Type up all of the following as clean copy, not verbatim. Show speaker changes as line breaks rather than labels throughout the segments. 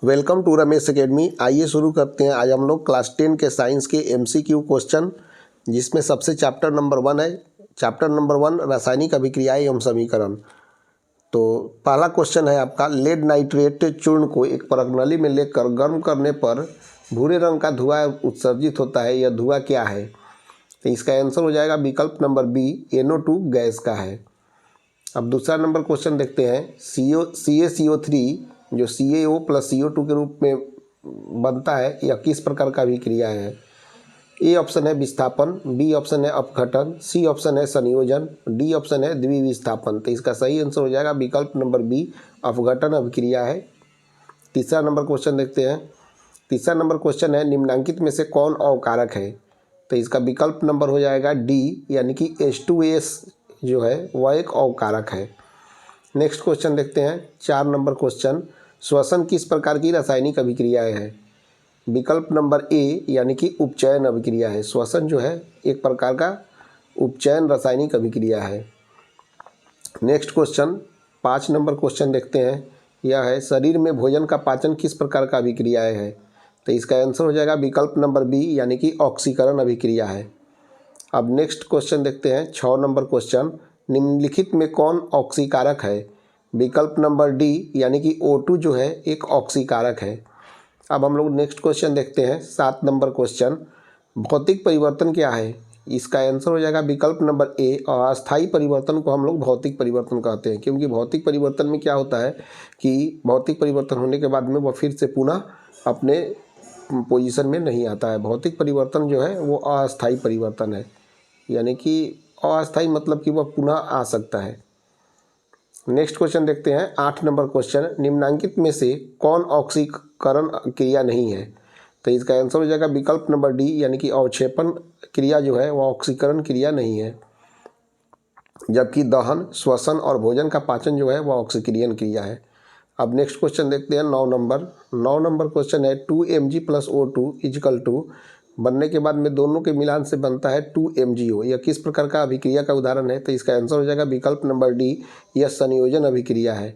Welcome to Ramesh academy. आइए शुरू करते हैं। आज हम लोग क्लास 10 के साइंस के MCQ क्वेश्चन, जिसमें सबसे चैप्टर नंबर 1 है। चैप्टर नंबर 1 रासायनिक अभिक्रियाएं एवं समीकरण। तो पहला क्वेश्चन है आपका, लेड नाइट्रेट चूर्ण को एक परगनली में लेकर गर्म करने पर भूरे रंग का धुआं उत्सर्जित होता है। यह धुआं क्या है? तो इसका आंसर हो जाएगा विकल्प नंबर बी, NO2 गैस का है। अब दूसरा नंबर क्वेश्चन देखते हैं। CaCO3 जो CaO प्लस CO2 के रूप में बनता है, यह किस प्रकार का अभिक्रिया है? ए ऑप्शन है विस्थापन, बी ऑप्शन है अपघटन, सी ऑप्शन है संयोजन, डी ऑप्शन है द्विविस्थापन। तो इसका सही आंसर हो जाएगा विकल्प नंबर बी, अपघटन अभिक्रिया है। तीसरा नंबर क्वेश्चन देखते हैं। तीसरा नंबर क्वेश्चन है, निम्नलिखित में से कौन अवकारक है? तो इसका विकल्प नंबर हो जाएगा डी, यानी कि H2S जो है वह एक अवकारक है। नेक्स्ट क्वेश्चन देखते हैं। 4 नंबर क्वेश्चन, श्वसन किस प्रकार की रासायनिक अभिक्रियाएं है? विकल्प नंबर ए, यानी कि उपचयन अभिक्रिया है। श्वसन जो है एक प्रकार का उपचयन रासायनिक अभिक्रिया है। नेक्स्ट क्वेश्चन 5 नंबर क्वेश्चन देखते हैं। यह है, शरीर में भोजन का पाचन किस प्रकार का अभिक्रियाएं है? तो इसका आंसर हो जाएगा विकल्प नंबर बी, यानी कि ऑक्सीकरण अभिक्रिया है। अब नेक्स्ट क्वेश्चन देखते हैं। 6 नंबर क्वेश्चन, निम्नलिखित में कौन ऑक्सीकारक है? विकल्प नंबर डी, यानी कि O2 जो है एक ऑक्सीकारक है। अब हम लोग नेक्स्ट क्वेश्चन देखते हैं। 7 नंबर क्वेश्चन, भौतिक परिवर्तन क्या है? इसका आंसर हो जाएगा विकल्प नंबर ए, अस्थायी परिवर्तन को हम लोग भौतिक परिवर्तन कहते हैं। क्योंकि भौतिक परिवर्तन में क्या होता है कि भौतिक परिवर्तन होने के बाद में वह फिर से पुनः अपने पोजीशन में नहीं आता है। भौतिक परिवर्तन जो है वो अस्थायी परिवर्तन है, यानी कि अस्थायी मतलब कि वह पुनः आ सकता है। नेक्स्ट क्वेश्चन देखते हैं। 8 नंबर क्वेश्चन, निम्नलिखित में से कौन ऑक्सीकरण क्रिया नहीं है? तो इसका आंसर हो जाएगा विकल्प नंबर डी, यानी कि अवक्षेपण क्रिया जो है वह ऑक्सीकरण क्रिया नहीं है। जबकि दहन, श्वसन और भोजन का पाचन जो है वह ऑक्सीकरण क्रिया है। अब नेक्स्ट क्वेश्चन देखते हैं। 9 नंबर क्वेश्चन है, 2Mg + O2 = बनने के बाद में दोनों के मिलान से बनता है 2MgO। यह किस प्रकार का अभिक्रिया का उदाहरण है? तो इसका आंसर हो जाएगा विकल्प नंबर डी, यह संयोजन अभिक्रिया है।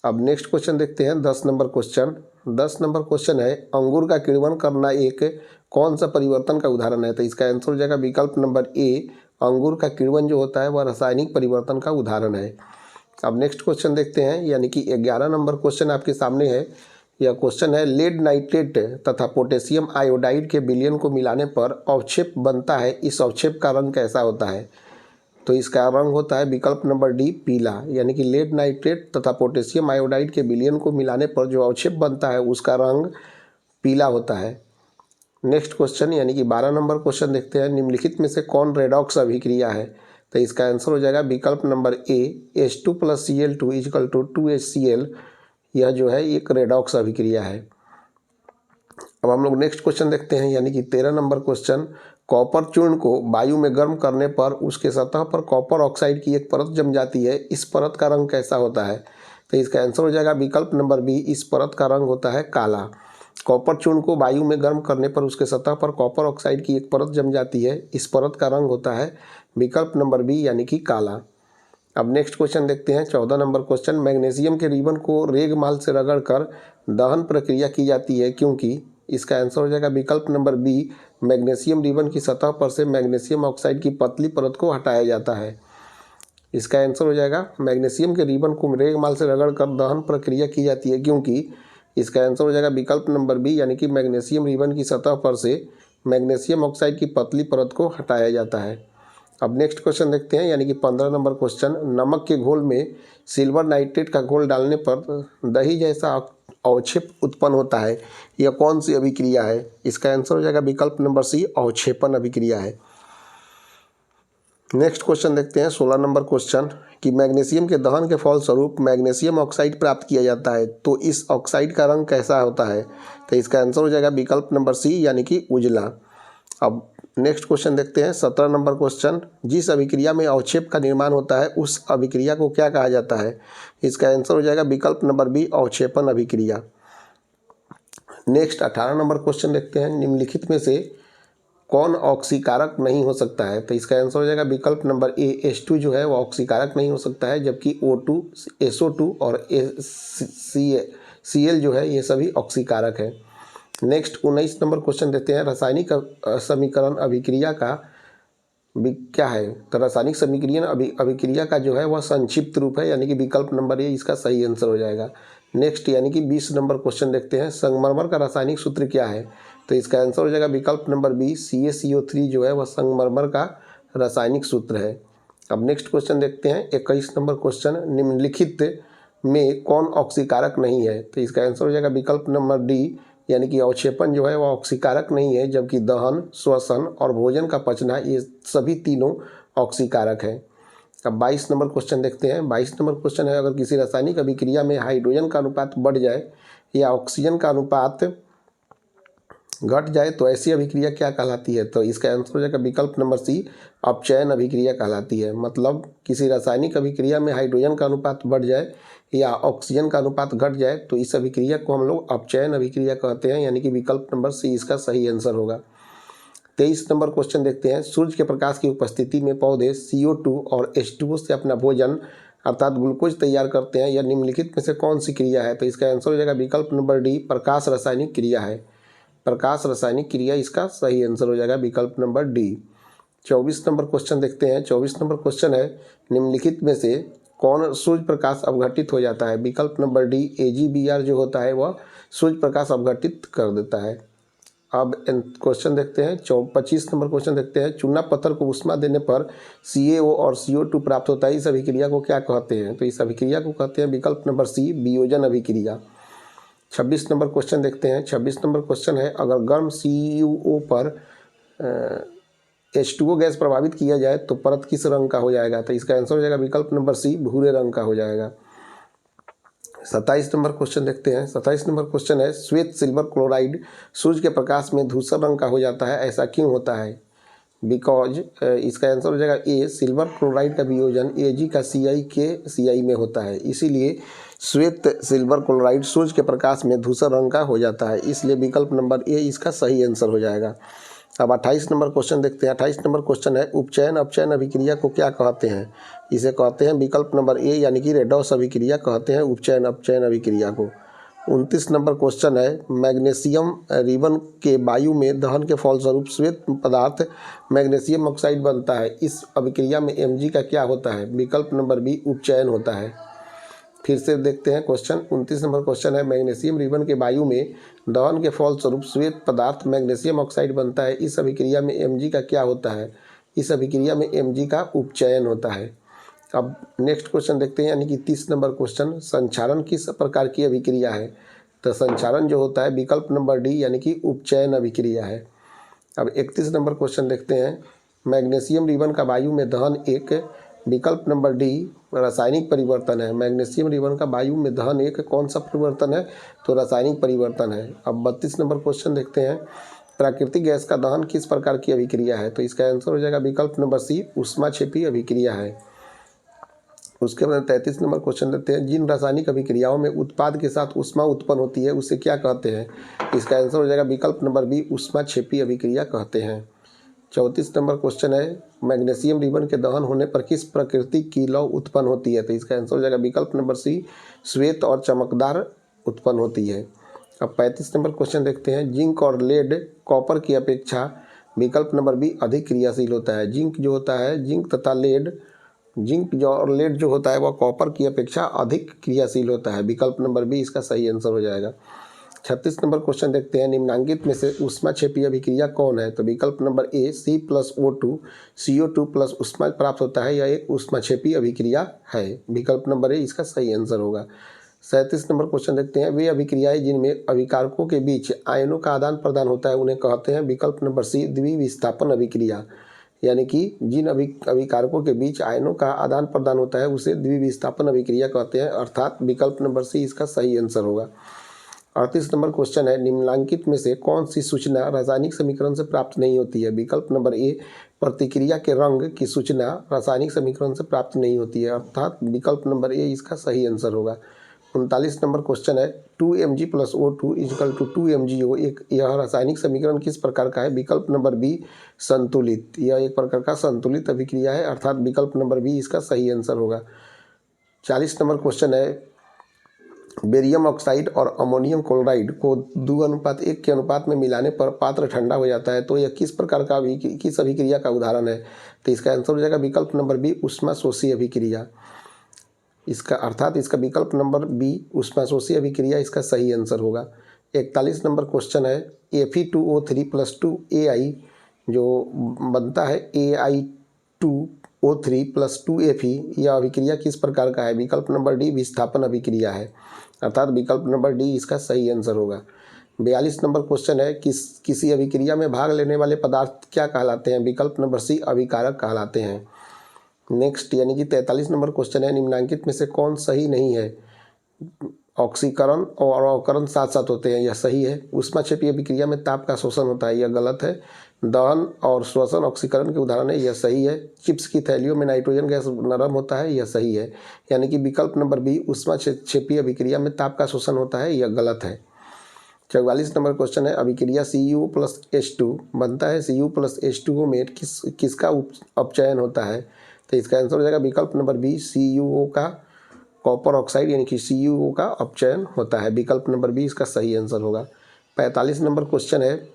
अब नेक्स्ट क्वेश्चन देखते हैं। 10 नंबर क्वेश्चन। 10 नंबर क्वेश्चन है, अंगूर का किण्वन करना एक कौन सा परिवर्तन का उदाहरण है? तो इसका आंसर हो जाएगा विकल्प नंबर ए, अंगूर का किण्वन जो होता है वह रासायनिक परिवर्तन का उदाहरण है। अब नेक्स्ट क्वेश्चन देखते हैं, यानी कि 11 नंबर क्वेश्चन आपके सामने है। यह क्वेश्चन है, लेड नाइट्रेट तथा पोटेशियम आयोडाइड के विलयन को मिलाने पर अवक्षेप बनता है। इस अवक्षेप का रंग कैसा होता है? तो इसका रंग होता है विकल्प नंबर डी, पीला। यानी कि लेड नाइट्रेट तथा पोटेशियम आयोडाइड के विलयन को मिलाने पर जो अवक्षेप बनता है उसका रंग पीला होता है। नेक्स्ट क्वेश्चन यानी कि 12 नंबर क्वेश्चन देखते हैं। निम्नलिखित में से कौन रेडॉक्स अभिक्रिया है? तो इसका आंसर हो जाएगा विकल्प number A, H2 + Cl2 = 2HCl। यह जो है एक रेडॉक्स अभिक्रिया है। अब हम लोग नेक्स्ट क्वेश्चन देखते हैं, यानी कि 13 नंबर क्वेश्चन, कॉपर चूर्ण को वायु में गर्म करने पर उसके सतह पर कॉपर ऑक्साइड की एक परत जम जाती है। इस परत का रंग कैसा होता है? तो इसका आंसर हो जाएगा विकल्प नंबर बी, इस परत का रंग होता है काला। कॉपर चूर्ण को वायु में गर्म करने पर उसके सतह पर कॉपर ऑक्साइड की एक परत जम जाती है। इस परत का रंग होता है विकल्प नंबर बी, यानी कि काला। अब नेक्स्ट क्वेश्चन देखते हैं। 14 नंबर क्वेश्चन, मैग्नीशियम के रिबन को रेगमाल से रगड़कर दहन प्रक्रिया की जाती है क्योंकि? इसका आंसर हो जाएगा विकल्प नंबर बी, मैग्नीशियम रिबन की सतह पर से मैग्नीशियम ऑक्साइड की पतली परत को हटाया जाता है। इसका आंसर हो जाएगा मैग्नीशियम के रिबन को रेगमाल से रगड़कर दहन प्रक्रिया की जाती है क्योंकि? इसका आंसर हो जाएगा विकल्प नंबर बी, यानी कि मैग्नीशियम रिबन की सतह पर से मैग्नीशियम ऑक्साइड की पतली परत को हटाया जाता है। अब नेक्स्ट क्वेश्चन देखते हैं, यानी कि 15 नंबर क्वेश्चन, नमक के घोल में सिल्वर नाइट्रेट का घोल डालने पर दही जैसा अवक्षेप उत्पन्न होता है। यह कौन सी अभिक्रिया है? इसका आंसर हो जाएगा विकल्प नंबर सी, अवक्षेपण अभिक्रिया है। नेक्स्ट क्वेश्चन देखते हैं। 16 नंबर क्वेश्चन, कि मैग्नीशियम के दहन के फलस्वरूप मैग्नीशियम ऑक्साइड प्राप्त किया जाता है, तो इस ऑक्साइड का रंग कैसा होता है? तो इसका आंसर हो जाएगा विकल्प नंबर सी, यानी कि उजला। अब नेक्स्ट क्वेश्चन देखते हैं। 17 नंबर क्वेश्चन, जिस अभिक्रिया में अवक्षेप का निर्माण होता है उस अभिक्रिया को क्या कहा जाता है? इसका आंसर हो जाएगा विकल्प नंबर बी, अवक्षेपण अभिक्रिया। नेक्स्ट 18 नंबर क्वेश्चन देखते हैं। निम्नलिखित में से कौन ऑक्सीकारक नहीं हो सकता है? तो इसका आंसर हो जाएगा विकल्प नंबर ए, H2 जो है वो ऑक्सीकारक नहीं हो सकता है। जबकि O2, SO2 और Cl जो है ये सभी ऑक्सीकारक है। नेक्स्ट 19 नंबर क्वेश्चन देते हैं, रासायनिक समीकरण अभिक्रिया का क्या है। तो रासायनिक समीकरण अभिक्रिया का जो है वह संक्षिप्त रूप है, यानी कि विकल्प नंबर ए इसका सही आंसर हो जाएगा। नेक्स्ट यानी कि 20 नंबर क्वेश्चन देखते हैं, संगमरमर का रासायनिक सूत्र क्या है। तो इसका आंसर हो जाएगा विकल्प नंबर बी, CaCO3 जो है वह संगमरमर का रासायनिक सूत्र है। अब नेक्स्ट क्वेश्चन देखते हैं 21 नंबर क्वेश्चन, निम्नलिखित में कौन ऑक्सीकारक नहीं है। तो इसका आंसर हो जाएगा विकल्प नंबर डी, यानी कि अवक्षेपण जो है वह ऑक्सीकारक नहीं है, जबकि दहन, श्वसन और भोजन का पचना ये सभी तीनों ऑक्सीकारक है। अब 22 नंबर क्वेश्चन देखते हैं। 22 नंबर क्वेश्चन है, अगर किसी रासायनिक अभिक्रिया में हाइड्रोजन का अनुपात बढ़ जाए या ऑक्सीजन का अनुपात घट जाए तो ऐसी अभिक्रिया क्या कहलाती है। तो इसका आंसर हो जाएगा विकल्प नंबर सी, अपचयन अभिक्रिया कहलाती है। मतलब किसी रासायनिक अभिक्रिया में हाइड्रोजन का अनुपात बढ़ जाए या ऑक्सीजन का अनुपात घट जाए तो इस अभिक्रिया को हम लोग अपचयन अभिक्रिया कहते हैं, यानी कि विकल्प नंबर सी इसका सही आंसर होगा। 23 नंबर क्वेश्चन देखते हैं, सूर्य के प्रकाश की उपस्थिति में पौधे CO2 और H2O से अपना भोजन अर्थात ग्लूकोज तैयार करते हैं, यह निम्नलिखित में से कौन सी क्रिया है। तो इसका आंसर हो जाएगा विकल्प नंबर डी, प्रकाश रासायनिक क्रिया है। प्रकाश रासायनिक क्रिया इसका सही आंसर हो जाएगा विकल्प नंबर डी। 24 नंबर क्वेश्चन देखते हैं। 24 नंबर क्वेश्चन है, निम्नलिखित में से कौन सूर्य प्रकाश अपघटित हो जाता है। विकल्प नंबर डी, AgBr जो होता है वह सूर्य प्रकाश अपघटित कर देता है। अब क्वेश्चन देखते हैं 25 नंबर क्वेश्चन देखते हैं, चूना पत्थर को उष्मा देने पर CaO और CO2 प्राप्त होता है, इस अभिक्रिया को क्या कहते हैं। तो इस अभिक्रिया को कहते हैं विकल्प नंबर सी, वियोजन अभिक्रिया। 26 नंबर क्वेश्चन देखते हैं। 26 नंबर क्वेश्चन है, अगर गर्म CuO पर H2O गैस प्रभावित किया जाए तो परत किस रंग का हो जाएगा। तो इसका आंसर हो जाएगा विकल्प नंबर सी, भूरे रंग का हो जाएगा। 27 नंबर क्वेश्चन देखते हैं। 27 नंबर क्वेश्चन है, श्वेत सिल्वर क्लोराइड सूर्य के प्रकाश में धूसर रंग का हो जाता है, ऐसा क्यों होता है। बिकॉज इसका आंसर हो जाएगा ए, सिल्वर क्लोराइड का वियोजन Ag का Ci के Ci में होता है, इसीलिए श्वेत सिल्वर क्लोराइड सूर्य के प्रकाश में धूसर रंग का हो जाता है, इसलिए विकल्प नंबर ए इसका सही आंसर हो जाएगा। अब 28 नंबर क्वेश्चन देखते हैं। 28 नंबर क्वेश्चन है, उपचयन अपचयन अभिक्रिया को क्या कहते हैं। इसे कहते हैं विकल्प नंबर ए, यानी कि रेडॉक्स अभिक्रिया कहते हैं उपचयन अपचयन अभिक्रिया को। 29 नंबर क्वेश्चन है, मैग्नीशियम रिबन के वायु में दहन के फलस्वरूप श्वेत पदार्थ मैग्नीशियम ऑक्साइड बनता है, इस अभिक्रिया में Mg का क्या होता है। विकल्प नंबर बी, उपचयन होता है। फिर से देखते हैं क्वेश्चन 29 नंबर क्वेश्चन है, मैग्नीशियम रिबन के वायु में दहन के फलस्वरूप श्वेत पदार्थ मैग्नीशियम ऑक्साइड बनता है, इस अभिक्रिया में Mg का क्या होता है। इस अभिक्रिया में Mg का उपचयन होता है। अब नेक्स्ट क्वेश्चन देखते हैं, यानी कि 30 नंबर क्वेश्चन, संक्षारण किस प्रकार की अभिक्रिया है। तो संक्षारण जो होता है विकल्प नंबर डी, यानी कि उपचयन अभिक्रिया है। अब 31 नंबर क्वेश्चन देखते हैं, मैग्नीशियम रिबन का वायु में दहन एक, विकल्प नंबर डी, रासायनिक परिवर्तन है। मैग्नीशियम रिबन का वायु में दहन एक कौन सा परिवर्तन है, तो रासायनिक परिवर्तन है। अब 32 नंबर क्वेश्चन देखते हैं, प्राकृतिक गैस का दहन किस प्रकार की अभिक्रिया है। तो इसका आंसर हो जाएगा विकल्प नंबर सी, ऊष्माक्षेपी अभिक्रिया है। उसके बाद 33 नंबर क्वेश्चन देते हैं, जिन रासायनिक अभिक्रियाओं में उत्पाद के साथ ऊष्मा उत्पन्न होती है उसे क्या कहते हैं। इसका आंसर हो जाएगा विकल्प नंबर बी, ऊष्माक्षेपी अभिक्रिया कहते हैं। 34 नंबर क्वेश्चन है, मैग्नीशियम रिबन के दहन होने पर किस प्रकृति की लौ उत्पन्न होती है। तो इसका आंसर हो जाएगा विकल्प नंबर सी, श्वेत और चमकदार उत्पन्न होती है। अब 35 नंबर क्वेश्चन देखते हैं, जिंक और लेड कॉपर की अपेक्षा विकल्प नंबर बी अधिक क्रियाशील होता है। जिंक जो होता है, जिंक तथा लेड, जिंक जो और लेड जो होता है वह कॉपर की अपेक्षा अधिक क्रियाशील होता है, विकल्प नंबर बी इसका सही आंसर हो जाएगा। 36 नंबर क्वेश्चन देखते हैं, निम्नांकित में से ऊष्माक्षेपी अभिक्रिया कौन है। तो विकल्प number A, C+O2 CO2 plus ऊष्मा प्राप्त होता है, यह एक ऊष्माक्षेपी अभिक्रिया है, विकल्प नंबर ए इसका सही आंसर होगा। 37 नंबर क्वेश्चन देखते हैं, वे अभिक्रियाएं जिनमें अभिकारकों के बीच आयनों का आदान प्रदान होता है उन्हें कहते हैं, विकल्प नंबर सी, द्विविस्थापन अभिक्रिया। यानी कि जिन अभिकारकों के बीच आयनों का आदान प्रदान होता है उसे द्विविस्थापन अभिक्रिया कहते हैं, अर्थात विकल्प नंबर सी इसका सही आंसर होगा। 38 नंबर क्वेश्चन है, निम्नलिखित में से कौन सी सूचना रासायनिक समीकरण से प्राप्त नहीं होती है। विकल्प नंबर ए, प्रतिक्रिया के रंग की सूचना रासायनिक समीकरण से प्राप्त नहीं होती है, अर्थात विकल्प नंबर ए इसका सही आंसर होगा। 39 नंबर क्वेश्चन है, 2Mg + O2 = 2MgO, यह रासायनिक समीकरण किस प्रकार का है। विकल्प नंबर बी, संतुलित, यह एक प्रकार का संतुलित अभिक्रिया है, अर्थात विकल्प नंबर बी इसका सही आंसर होगा। 40 नंबर क्वेश्चन है, बेरियम ऑक्साइड और अमोनियम क्लोराइड को 2:1 के अनुपात में मिलाने पर पात्र ठंडा हो जाता है, तो यह किस प्रकार का किस अभिक्रिया का उदाहरण है? तो इसका आंसर हो जाएगा विकल्प नंबर बी, ऊष्माशोषी अभिक्रिया। इसका अर्थात इसका विकल्प नंबर बी, ऊष्माशोषी अभिक्रिया, इसका सही आंसर होगा। 41 नंबर क्वेश्चन है, Fe2O3+2Ai जो बनता है Ai2O3+2Fe, यह अभिक्रिया किस प्रकार का है? विकल्प नंबर डी, विस्थापन अभिक्रिया है, अर्थात विकल्प नंबर डी इसका सही आंसर होगा। 42 नंबर क्वेश्चन है, किसी अभिक्रिया में भाग लेने वाले पदार्थ क्या कहलाते हैं? विकल्प नंबर सी, अभिकारक कहलाते हैं। नेक्स्ट यानी कि 43 नंबर क्वेश्चन है, निम्नलिखित में से कौन सही नहीं है? ऑक्सीकरण और अवकरण साथ साथ होते हैं, यह सही है। ऊष्माक्षेपीय अभिक्रिया में ताप का शोषण होता है, यह गलत है। दहन और श्वसन ऑक्सीकरण के उदाहरण है, यह सही है। चिप्स की थैलियों में नाइट्रोजन गैस नरम होता है, यह सही है। यानी कि विकल्प नंबर बी, ऊष्माक्षेपीय अभिक्रिया में ताप का शोषण होता है, यह गलत है। 44 नंबर क्वेश्चन है, अभिक्रिया Cu+H2 बनता है, Cu+H2O में किसका अपचयन होता है? तो इसका आंसर हो जाएगा विकल्प नंबर बी, CuO का कॉपर ऑक्साइड यानी कि CuO का अपचयन होता है। विकल्प नंबर बी इसका सही आंसर होगा। 45 नंबर क्वेश्चन है,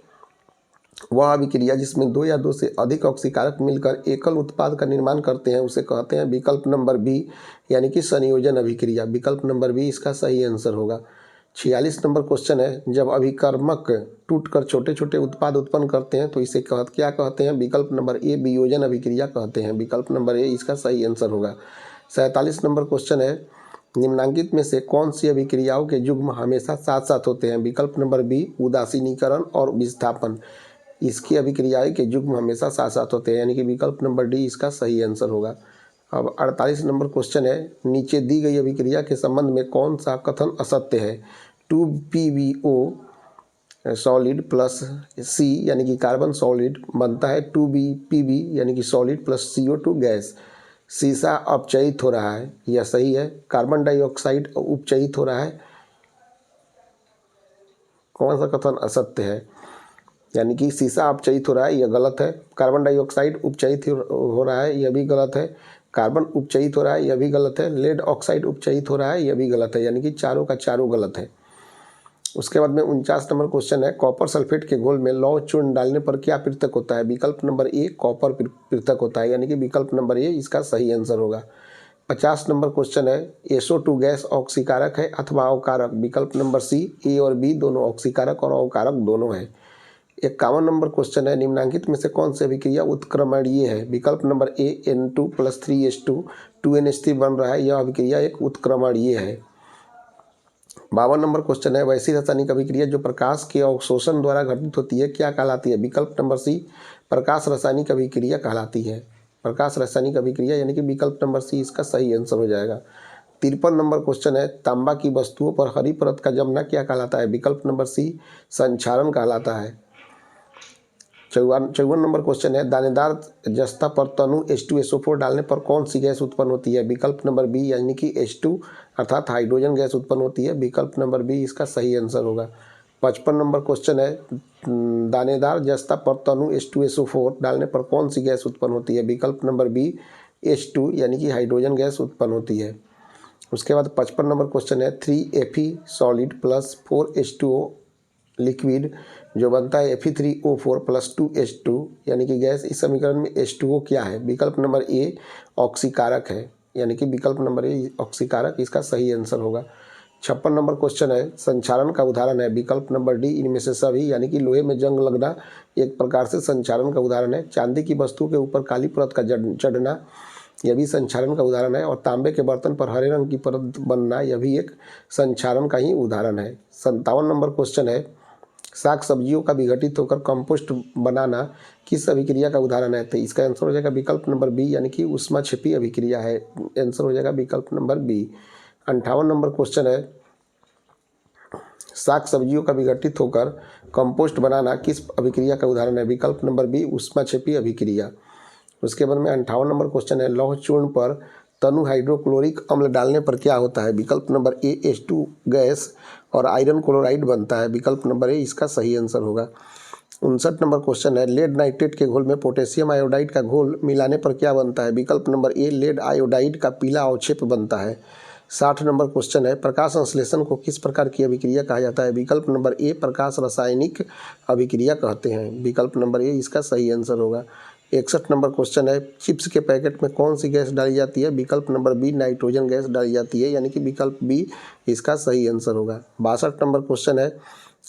वह अभिक्रिया जिसमें 2 या 2 से अधिक ऑक्सीकारक मिलकर एकल उत्पाद का निर्माण करते हैं उसे कहते हैं। विकल्प नंबर बी यानी कि संयोजन अभिक्रिया। विकल्प नंबर बी इसका सही आंसर होगा। 46 नंबर क्वेश्चन है, जब अभिकर्मक टूटकर छोटे छोटे उत्पाद उत्पन्न करते हैं तो इसे क्या कहते हैं? विकल्प नंबर ए, वियोजन अभिक्रिया कहते हैं। विकल्प नंबर ए इसका सही आंसर होगा। 47 नंबर क्वेश्चन है, निम्नलिखित में से कौन सी अभिक्रियाओं के युग्म हमेशा साथ साथ होते हैं? विकल्प नंबर बी, उदासीनीकरण और विस्थापन, इसकी अभिक्रियाएं के युग्म हमेशा साथ साथ होते हैं, यानी कि विकल्प नंबर डी इसका सही आंसर होगा। अब 48 नंबर क्वेश्चन है, नीचे दी गई अभिक्रिया के संबंध में कौन सा कथन असत्य है? 2PbO सॉलिड प्लस C यानी कि कार्बन सॉलिड बनता है 2Pb यानी कि सॉलिड प्लस CO2 गैस। सीसा अपचयित हो रहा है, यह सही है। कार्बन डाइऑक्साइड उपचयित हो रहा है, कौन सा कथन असत्य है? यानी कि सीसा अपचयित हो रहा है, यह गलत है। कार्बन डाइऑक्साइड उपचयित हो रहा है, यह भी गलत है। कार्बन उपचयित हो रहा है, यह भी गलत है। लेड ऑक्साइड उपचयित हो रहा है, यह भी गलत है। यानी कि चारों का चारों गलत है। उसके बाद में 49 नंबर क्वेश्चन है, कॉपर सल्फेट के घोल में लौह चूर्ण डालने पर क्या पृथक होता है? विकल्प नंबर ए, कॉपर पृथक होता है, यानी कि विकल्प नंबर ए इसका सही आंसर होगा। 50 नंबर क्वेश्चन है, SO2 गैस ऑक्सीकारक है अथवा अवकारक? विकल्प नंबर सी, ए और बी दोनों ऑक्सीकारक और अवकारक दोनों है। 51 नंबर क्वेश्चन है, निम्नलिखित में से कौन सी अभिक्रिया उत्क्रमणीय है? विकल्प नंबर ए, N2+3H2 2NH3 बन रहा है, यह अभिक्रिया एक उत्क्रमणीय है। 52 नंबर क्वेश्चन है, वैसी रासायनिक अभिक्रिया जो प्रकाश के अवशोषण द्वारा घटित होती है क्या कहलाती है? विकल्प नंबर सी, प्रकाश रासायनिक अभिक्रिया कहलाती है। प्रकाश रासायनिक अभिक्रिया यानी कि विकल्प नंबर सी इसका सही आंसर हो जाएगा। 53 नंबर क्वेश्चन है, तांबा की वस्तुओं पर हरी परत का जमना क्या कहलाता है? विकल्प नंबर सी, संक्षारण कहलाता है। 54 नंबर क्वेश्चन है, दानेदार जस्ता पर तनु H2SO4 डालने पर कौन सी गैस उत्पन्न होती है? विकल्प नंबर बी यानी कि H2 अर्थात हाइड्रोजन गैस उत्पन्न होती है। विकल्प नंबर बी इसका सही आंसर होगा। 55 नंबर क्वेश्चन है, दानेदार जस्ता पर तनु H2SO4 डालने पर कौन सी गैस उत्पन्न होती है? विकल्प नंबर बी, H2 यानी कि हाइड्रोजन गैस उत्पन्न होती है। उसके बाद 55 नंबर क्वेश्चन है, 3Fe solid plus 4H2O liquid जो बनता है Fe3O4+2H2 यानी कि गैस, इस समीकरण में H2O क्या है? विकल्प नंबर ए, ऑक्सीकारक है, यानी कि विकल्प नंबर ए ऑक्सीकारक इसका सही आंसर होगा। 56 नंबर क्वेश्चन है, संक्षारण का उदाहरण है? विकल्प नंबर डी, इनमें से सभी, यानी कि लोहे में जंग लगना एक प्रकार से संक्षारण का उदाहरण है। चांदी की वस्तु के ऊपर काली परत का चढ़ना, यह भी संक्षारण का उदाहरण है। और तांबे के बर्तन पर हरे रंग की परत बनना, यह भी एक संक्षारण का ही उदाहरण है। 57 नंबर क्वेश्चन है, साग सब्जियों का विघटित होकर कंपोस्ट बनाना किस अभिक्रिया का उदाहरण है? तो इसका आंसर हो जाएगा विकल्प नंबर बी यानी कि ऊष्माक्षेपी अभिक्रिया है। आंसर हो जाएगा विकल्प नंबर बी। 58 नंबर क्वेश्चन है, साग सब्जियों का विघटित होकर कंपोस्ट बनाना किस अभिक्रिया का उदाहरण है? विकल्प नंबर बी, ऊष्माक्षेपी अभिक्रिया। उसके बाद में 58 नंबर क्वेश्चन है, लौह चूर्ण पर तनु हाइड्रोक्लोरिक अम्ल डालने पर क्या होता है? विकल्प नंबर ए, H2 गैस और आयरन क्लोराइड बनता है। विकल्प नंबर ए इसका सही आंसर होगा। 59 नंबर क्वेश्चन है, लेड नाइट्रेट के घोल में पोटेशियम आयोडाइड का घोल मिलाने पर क्या बनता है? विकल्प नंबर ए, लेड आयोडाइड का पीला अवक्षेप बनता है। 60 नंबर क्वेश्चन है, प्रकाश संश्लेषण को किस प्रकार की अभिक्रिया कहा जाता है? विकल्प नंबर ए प्रकाश रासायनिक अभिक्रिया कहते हैं। विकल्प नंबर ए इसका सही आंसर होगा। 61 नंबर क्वेश्चन है, चिप्स के पैकेट में कौन सी गैस डाली जाती है? विकल्प नंबर बी नाइट्रोजन गैस डाली जाती है, यानी कि विकल्प बी इसका सही आंसर होगा। 62 नंबर क्वेश्चन है,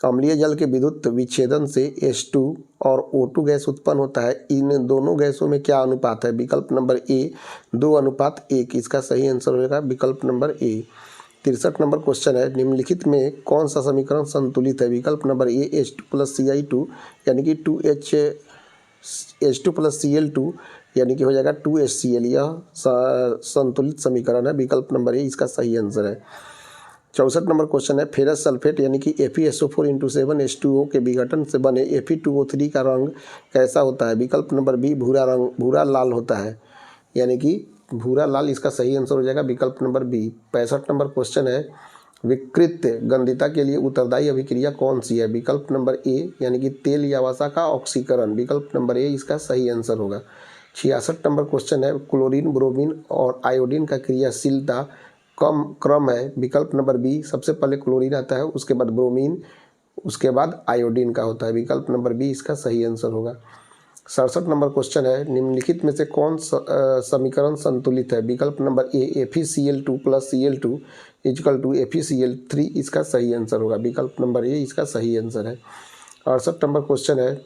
अम्लीय जल के विद्युत विच्छेदन से H2 और O2 गैस उत्पन्न होता है, इन दोनों गैसों में क्या अनुपात है? विकल्प नंबर ए 2:1, इसका सही आंसर होगा विकल्प नंबर ए। 63 नंबर क्वेश्चन है, निम्नलिखित में कौन सा समीकरण संतुलित है? विकल्प नंबर ए H2 + Ci2 यानी कि H2 + Cl2 यानी कि हो जाएगा 2HCl, यह संतुलित समीकरण है। विकल्प नंबर ए इसका सही आंसर है। 64 नंबर क्वेश्चन है, फेरस सल्फेट यानी कि FeSO4 × 7H2O के विघटन से बने Fe2O3 का रंग कैसा होता है? विकल्प नंबर बी भूरा लाल होता है, यानी कि भूरा लाल इसका सही आंसर हो जाएगा विकल्प नंबर बी। 65 नंबर क्वेश्चन है, विकृत गंधिता के लिए उत्तरदायी अभिक्रिया कौन सी है? विकल्प नंबर ए यानी कि तेल या वसा का ऑक्सीकरण, विकल्प नंबर ए इसका सही आंसर होगा। 66 नंबर क्वेश्चन है, क्लोरीन, ब्रोमीन और आयोडीन का क्रियाशीलता कम क्रम है? विकल्प नंबर बी सबसे पहले क्लोरीन आता है, उसके बाद ब्रोमीन, उसके बाद आयोडीन का होता है। विकल्प नंबर बी इसका सही आंसर होगा। 67 नंबर क्वेश्चन है, निम्नलिखित में से कौन समीकरण संतुलित है? विकल्प number A FeCl2 + Cl2 = FeCl3 इसका सही आंसर होगा। विकल्प नंबर ए इसका सही आंसर है। 68 नंबर क्वेश्चन है,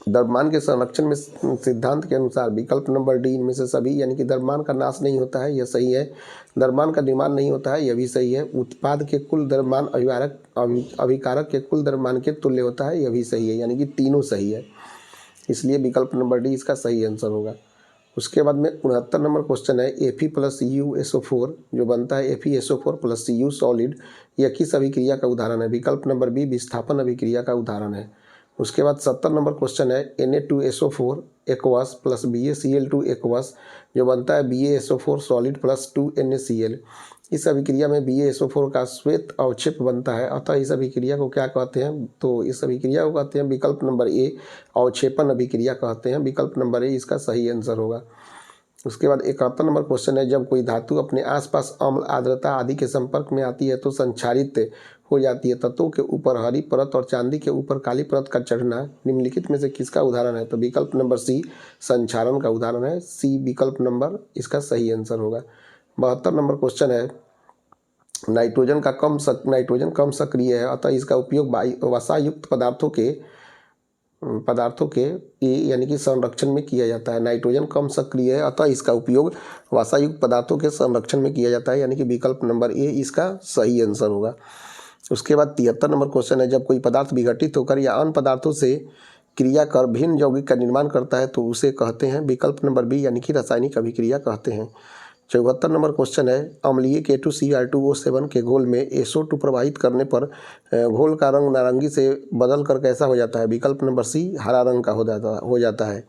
द्रव्यमान के संरक्षण में सिद्धांत के अनुसार विकल्प नंबर डी इनमें से सभी, यानी कि द्रव्यमान का नाश नहीं होता है, यह सही है। द्रव्यमान का निर्माण नहीं होता है, यह भी सही है। उत्पाद के कुल द्रव्यमान अभिकारक के कुल द्रव्यमान के तुल्य होता है, यह भी सही है, यानी कि तीनों सही है, इसलिए विकल्प नंबर डी इसका सही आंसर होगा। उसके बाद में 69 नंबर क्वेश्चन है, Fe + CuSO4 जो बनता है FeSO4 + Cu सॉलिड, यह किस अभिक्रिया का उदाहरण है? विकल्प नंबर बी विस्थापन अभिक्रिया का उदाहरण है। उसके बाद 70 नंबर क्वेश्चन है, Na2SO4 एक्वस + BaCl2 एक्वस जो बनता है BaSO4 सॉलिड + 2NaCl, इस अभिक्रिया में BaSO4 का श्वेत अवक्षेप बनता है, अतः इस अभिक्रिया को क्या कहते हैं? तो इस अभिक्रिया को कहते हैं विकल्प नंबर ए अवक्षेपण अभिक्रिया कहते हैं। विकल्प नंबर ए इसका सही आंसर होगा। उसके बाद 71 नंबर क्वेश्चन है, जब कोई धातु अपने आसपास अम्ल, आर्द्रता आदि के संपर्क में आती है तो संक्षारित हो जाती है। तत्वों के ऊपर हरी परत और चांदी के ऊपर काली परत का चढ़ना निम्नलिखित में से किसका उदाहरण है? तो विकल्प नंबर सी संक्षारण का उदाहरण है, सी विकल्प नंबर इसका सही आंसर होगा। 72 नंबर क्वेश्चन है, नाइट्रोजन कम सक्रिय है, अतः इसका उपयोग वसायुक्त पदार्थों के यानी कि संरक्षण में किया जाता है। नाइट्रोजन कम सक्रिय है, अतः इसका उपयोग वसायुक्त पदार्थों के संरक्षण में किया जाता है, यानी कि विकल्प नंबर ए इसका सही आंसर होगा। उसके बाद 73 नंबर क्वेश्चन है, जब कोई पदार्थ विघटित होकर या अन्य पदार्थों से क्रिया कर भिन्न यौगिक का निर्माण करता है तो उसे कहते हैं? विकल्प नंबर बी यानी कि रासायनिक अभिक्रिया कहते हैं। 74 नंबर क्वेश्चन है, अम्लीय K2Cr2O7 के घोल में SO2 प्रवाहित करने पर घोल का रंग नारंगी से बदल कर कैसा हो जाता है? विकल्प नंबर सी हरा रंग का हो जाता है।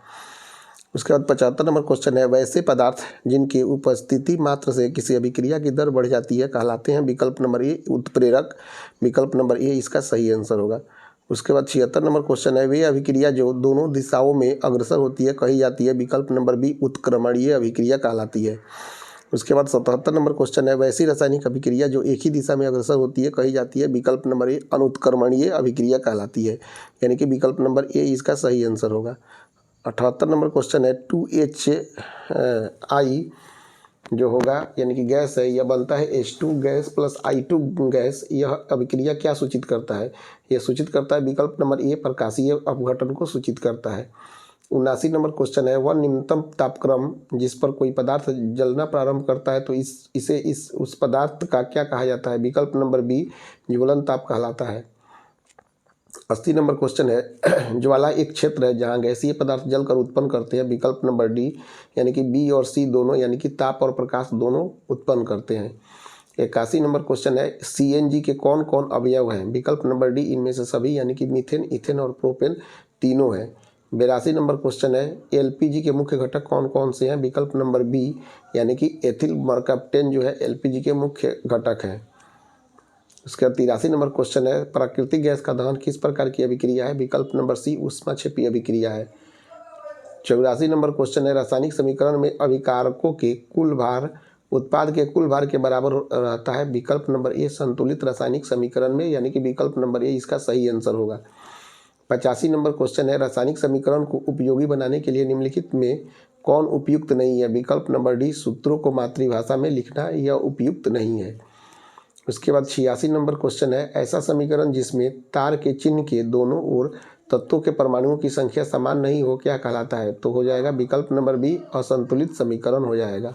उसके बाद 75 नंबर क्वेश्चन है, वैसे पदार्थ जिनकी उपस्थिति मात्र से किसी अभिक्रिया की दर बढ़ जाती है कहलाते हैं? विकल्प नंबर ए उत्प्रेरक, विकल्प नंबर ए इसका सही आंसर होगा। उसके बाद 76 नंबर क्वेश्चन है, वे अभिक्रिया जो दोनों दिशाओं में अग्रसर होती है कही जाती है? विकल्प नंबर बी उत्क्रमणीय अभिक्रिया कहलाती है। उसके बाद 77 नंबर क्वेश्चन है, वैसी रासायनिक अभिक्रिया जो एक ही दिशा में अग्रसर होती है कही जाती है? विकल्प नंबर ए अनुत्क्रमणीय अभिक्रिया कहलाती है, यानी कि विकल्प नंबर ए इसका सही आंसर होगा। 78 नंबर क्वेश्चन है, 2HI जो होगा यानी कि गैस है, यह बनता है H2 गैस + I2 गैस, यह अभिक्रिया क्या सूचित करता है? यह सूचित करता है विकल्प नंबर ए प्रकाशीय अपघटन को सूचित करता है। 79 नंबर क्वेश्चन है, वह निम्नतम तापक्रम जिस पर कोई पदार्थ जलना प्रारंभ करता है तो उस पदार्थ का क्या कहा जाता है? विकल्प नंबर बी ज्वलन ताप कहलाता है। 80 नंबर क्वेश्चन है, ज्वाला एक क्षेत्र है जहां गैसीय पदार्थ जलकर उत्पन्न करते हैं? विकल्प नंबर डी यानी कि बी और सी दोनों, यानी कि ताप और प्रकाश दोनों उत्पन्न करते हैं। 81 नंबर क्वेश्चन है, CNG के कौन कौन अवयव हैं? विकल्प नंबर डी इनमें से सभी, यानी कि मीथेन, इथेन और प्रोपेन तीनों हैं। 82 नंबर क्वेश्चन है, LPG के मुख्य घटक कौन कौन से हैं? विकल्प नंबर बी यानी कि एथिल मर्काप्टेन जो है LPG के मुख्य घटक हैं। उसके बाद 83 नंबर क्वेश्चन है, प्राकृतिक गैस का दहन किस प्रकार की अभिक्रिया है? विकल्प नंबर सी ऊष्माक्षेपी अभिक्रिया है। 84 नंबर क्वेश्चन है, रासायनिक समीकरण में अभिकारकों के कुल भार उत्पाद के कुल भार के बराबर रहता है। विकल्प नंबर ए संतुलित रासायनिक समीकरण में, यानी कि विकल्प नंबर ए इसका सही आंसर होगा। 85 नंबर क्वेश्चन है, रासायनिक समीकरण को उपयोगी बनाने के लिए निम्नलिखित में कौन उपयुक्त नहीं है? विकल्प नंबर डी सूत्रों को मातृभाषा में लिखना यह उपयुक्त नहीं है। उसके बाद 86 नंबर क्वेश्चन है, ऐसा समीकरण जिसमें तार के चिन्ह के दोनों ओर तत्वों के परमाणुओं की संख्या समान नहीं हो क्या कहलाता है? तो हो जाएगा विकल्प नंबर बी असंतुलित समीकरण हो जाएगा।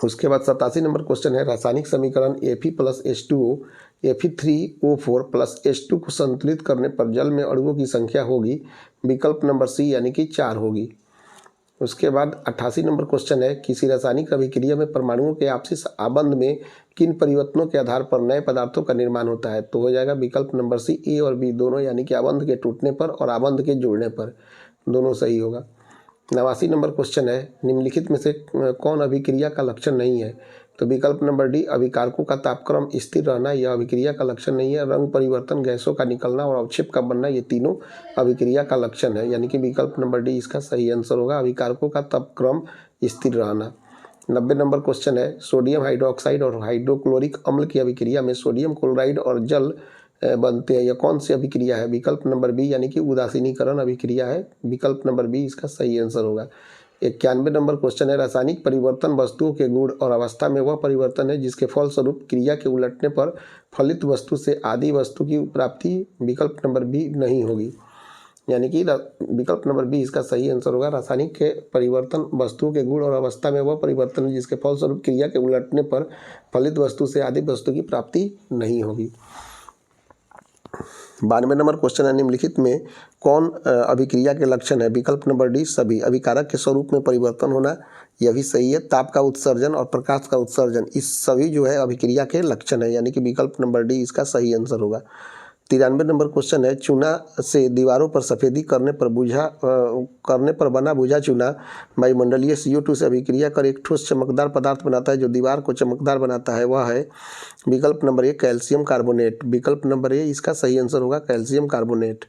उसके बाद 87 नंबर क्वेश्चन है, रासायनिक समीकरण Fe+H2O Fe3O4 प्लस H2 को संतुलित करने पर जल में अणुओं की संख्या होगी? विकल्प नंबर सी यानी कि 4 होगी। उसके बाद 88 नंबर क्वेश्चन है, किसी रासायनिक अभिक्रिया में परमाणुओं के आपसी आबंध में किन परिवर्तनों के आधार पर नए पदार्थों का निर्माण होता है? तो हो जाएगा विकल्प नंबर सी ए और बी दोनों, यानी कि आबंध के टूटने पर और आबंध के जुड़ने पर, दोनों सही होगा। 89 नंबर क्वेश्चन है, निम्नलिखित में से कौन अभिक्रिया का लक्षण नहीं है? तो विकल्प नंबर डी अभिकारकों का तापक्रम स्थिर रहना यह अभिक्रिया का लक्षण नहीं है। रंग परिवर्तन, गैसों का निकलना और अवक्षेप का बनना ये तीनों अभिक्रिया का लक्षण है, यानी कि विकल्प नंबर डी इसका सही आंसर होगा, अभिकारकों का तापक्रम स्थिर रहना। 90 नंबर क्वेश्चन है, सोडियम हाइड्रोक्साइड और हाइड्रोक्लोरिक अम्ल की अभिक्रिया में सोडियम क्लोराइड और जल बनते हैं, यह कौन सी अभिक्रिया है? विकल्प नंबर बी यानी कि उदासीनीकरण अभिक्रिया है, विकल्प नंबर बी इसका सही आंसर होगा। 91 नंबर क्वेश्चन है, रासायनिक परिवर्तन वस्तुओं के गुण और अवस्था में वह परिवर्तन है जिसके फलस्वरूप क्रिया के उलटने पर फलित वस्तु से आदि वस्तु की प्राप्ति? विकल्प नंबर बी नहीं होगी, यानी कि विकल्प नंबर बी इसका सही आंसर होगा। रासायनिक के परिवर्तन वस्तुओं के गुण और अवस्था में वह परिवर्तन है जिसके फलस्वरूप क्रिया के उलटने पर फलित वस्तु से आदि वस्तु की प्राप्ति नहीं होगी। 92 नंबर क्वेश्चन है, निम्नलिखित में कौन अभिक्रिया के लक्षण है? विकल्प नंबर डी सभी। अभिकारक के स्वरूप में परिवर्तन होना यह भी सही है। ताप का उत्सर्जन और प्रकाश का उत्सर्जन इस सभी जो है अभिक्रिया के लक्षण है, यानी कि विकल्प नंबर डी इसका सही आंसर होगा। 93 नंबर क्वेश्चन है, चूना से दीवारों पर सफ़ेदी करने पर बना बुझा चूना वायुमंडलीय CO2 से अभिक्रिया कर एक ठोस चमकदार पदार्थ बनाता है। जो दीवार को चमकदार बनाता है वह है? विकल्प नंबर ए कैल्शियम कार्बोनेट, विकल्प नंबर ए इसका सही आंसर होगा, कैल्शियम कार्बोनेट।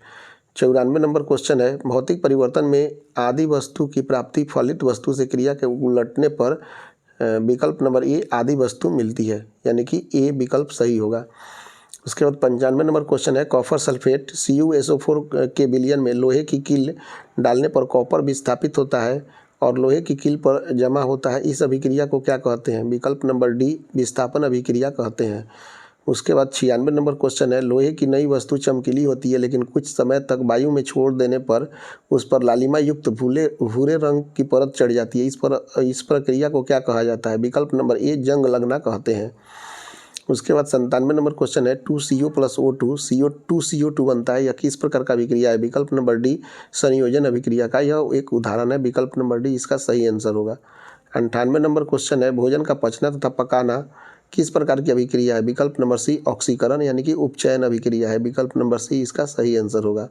94 नंबर क्वेश्चन है, भौतिक परिवर्तन में आदि वस्तु की प्राप्ति फलित वस्तु से क्रिया के उलटने पर विकल्प नंबर ए आदि वस्तु मिलती है, यानी कि ए विकल्प सही होगा। उसके बाद 95 नंबर क्वेश्चन है, कॉपर सल्फेट CuSO4 के विलयन में लोहे की कील डालने पर कॉपर विस्थापित होता है और लोहे की कील पर जमा होता है, इस अभिक्रिया को क्या कहते हैं? विकल्प नंबर डी विस्थापन अभिक्रिया कहते हैं। उसके बाद 96 नंबर क्वेश्चन है, लोहे की नई वस्तु चमकीली होती है लेकिन कुछ समय तक वायु में छोड़ देने पर उस पर लालिमा युक्त भूरे रंग की परत चढ़ जाती है, इस प्रक्रिया को क्या कहा जाता है? विकल्प नंबर ए जंग लगना कहते हैं। उसके बाद 97 नंबर क्वेश्चन है, 2CO + O2 2CO2 बनता है, यह किस प्रकार का अभिक्रिया है? विकल्प नंबर डी संयोजन अभिक्रिया का यह एक उदाहरण है, विकल्प नंबर डी इसका सही आंसर होगा। 98 नंबर क्वेश्चन है, भोजन का पचना तथा पकाना किस प्रकार की अभिक्रिया है? विकल्प नंबर सी ऑक्सीकरण यानी कि उपचयन अभिक्रिया है, विकल्प नंबर सी इसका सही आंसर होगा।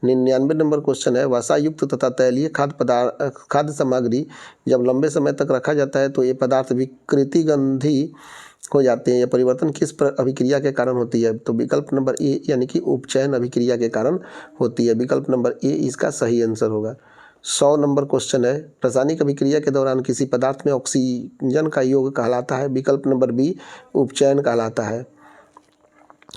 99 नंबर क्वेश्चन है, वसा युक्त तथा तैलीय खाद्य सामग्री जब लंबे समय तक रखा जाता है तो ये पदार्थ विकृतिगंधी हो जाते हैं, यह परिवर्तन किस अभिक्रिया के कारण होती है? तो विकल्प नंबर ए यानी कि उपचयन अभिक्रिया के कारण होती है, विकल्प नंबर ए इसका सही आंसर होगा। 100 नंबर क्वेश्चन है, रासायनिक अभिक्रिया के दौरान किसी पदार्थ में ऑक्सीजन का योग कहलाता है, विकल्प नंबर बी उपचयन कहलाता है।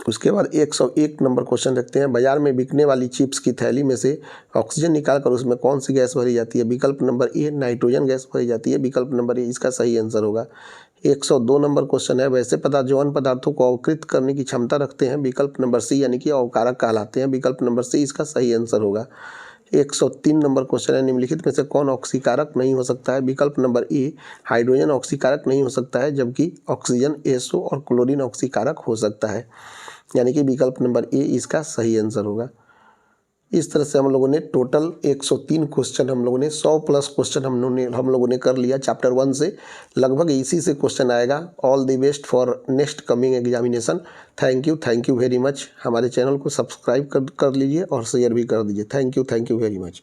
उसके बाद 101 नंबर क्वेश्चन रखते हैं, बाजार में बिकने वाली चिप्स की थैली में से ऑक्सीजन निकालकर उसमें कौन सी गैस भरी जाती है? विकल्प नंबर ए नाइट्रोजन गैस भरी जाती है, विकल्प नंबर ए इसका सही आंसर होगा। 102 नंबर क्वेश्चन है, वैसे पदार्थ जो अन्य पदार्थों को अवकृत करने की क्षमता रखते हैं, विकल्प नंबर सी यानी कि अवकारक कहलाते हैं, विकल्प नंबर सी इसका सही आंसर होगा। 103 नंबर क्वेश्चन है, निम्नलिखित में से कौन ऑक्सीकारक नहीं हो सकता है? विकल्प नंबर ए हाइड्रोजन ऑक्सीकारक नहीं हो सकता है, जबकि ऑक्सीजन SO और क्लोरीन ऑक्सीकारक हो सकता है, यानी कि विकल्प नंबर ए इसका सही आंसर होगा। इस तरह से हम लोगों ने टोटल 103 क्वेश्चन, हम लोगों ने 100+ क्वेश्चन हम लोगों ने कर लिया चैप्टर 1 से। लगभग इसी से क्वेश्चन आएगा। All the best for next coming examination. Thank you very much. हमारे चैनल को सब्सक्राइब कर लीजिए और शेयर भी कर दीजिए। Thank you very much.